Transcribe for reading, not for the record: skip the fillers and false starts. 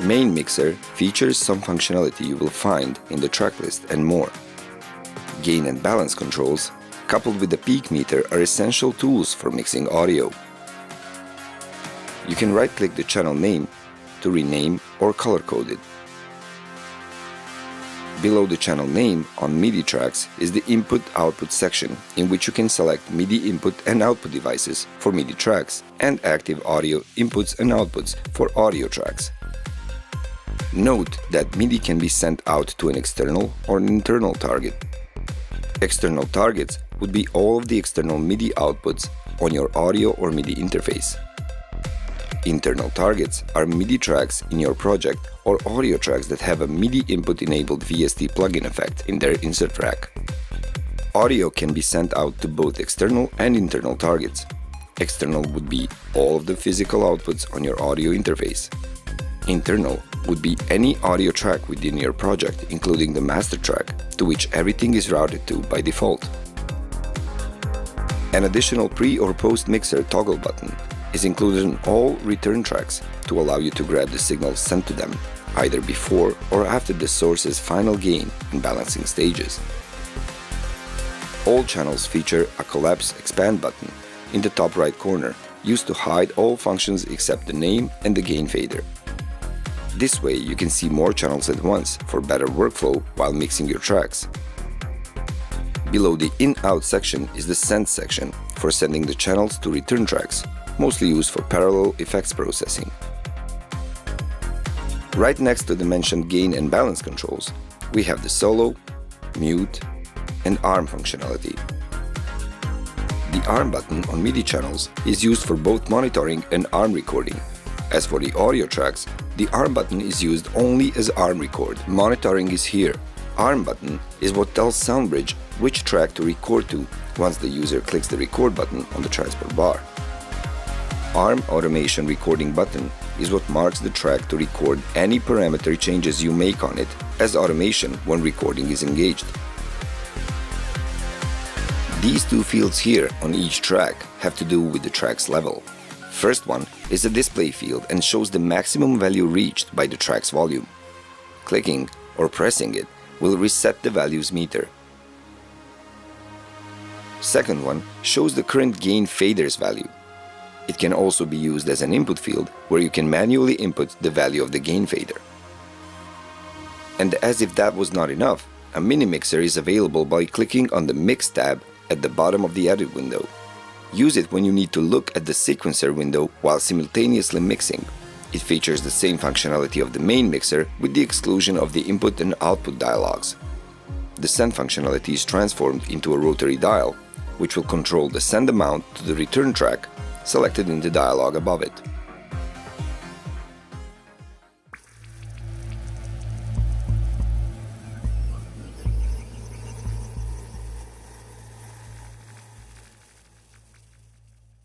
Main mixer features some functionality you will find in the track list and more. Gain and balance controls, coupled with the peak meter, are essential tools for mixing audio. You can right-click the channel name to rename or color-code it. Below the channel name on MIDI tracks is the Input-Output section, in which you can select MIDI input and output devices for MIDI tracks and active audio inputs and outputs for audio tracks. Note that MIDI can be sent out to an external or an internal target. External targets would be all of the external MIDI outputs on your audio or MIDI interface. Internal targets are MIDI tracks in your project or audio tracks that have a MIDI input-enabled VST plugin effect in their insert track. Audio can be sent out to both external and internal targets. External would be all of the physical outputs on your audio interface. Internal would be any audio track within your project, including the master track, to which everything is routed to by default. An additional pre- or post-mixer toggle button is included in all return tracks to allow you to grab the signals sent to them, either before or after the source's final gain and balancing stages. All channels feature a collapse expand button in the top right corner, used to hide all functions except the name and the gain fader. This way you can see more channels at once for better workflow while mixing your tracks. Below the In-Out section is the Send section for sending the channels to return tracks, mostly used for parallel effects processing. Right next to the mentioned gain and balance controls, we have the solo, mute, and arm functionality. The arm button on MIDI channels is used for both monitoring and arm recording. As for the audio tracks, the arm button is used only as arm record. Monitoring is here. Arm button is what tells SoundBridge which track to record to once the user clicks the record button on the transport bar. Arm automation recording button is what marks the track to record any parameter changes you make on it as automation when recording is engaged. These two fields here on each track have to do with the track's level. First one is the display field and shows the maximum value reached by the track's volume. Clicking or pressing it will reset the value's meter. Second one shows the current gain fader's value. It can also be used as an input field where you can manually input the value of the gain fader. And as if that was not enough, a mini mixer is available by clicking on the Mix tab at the bottom of the edit window. Use it when you need to look at the sequencer window while simultaneously mixing. It features the same functionality of the main mixer with the exclusion of the input and output dialogues. The send functionality is transformed into a rotary dial, which will control the send amount to the return track selected in the dialog above it.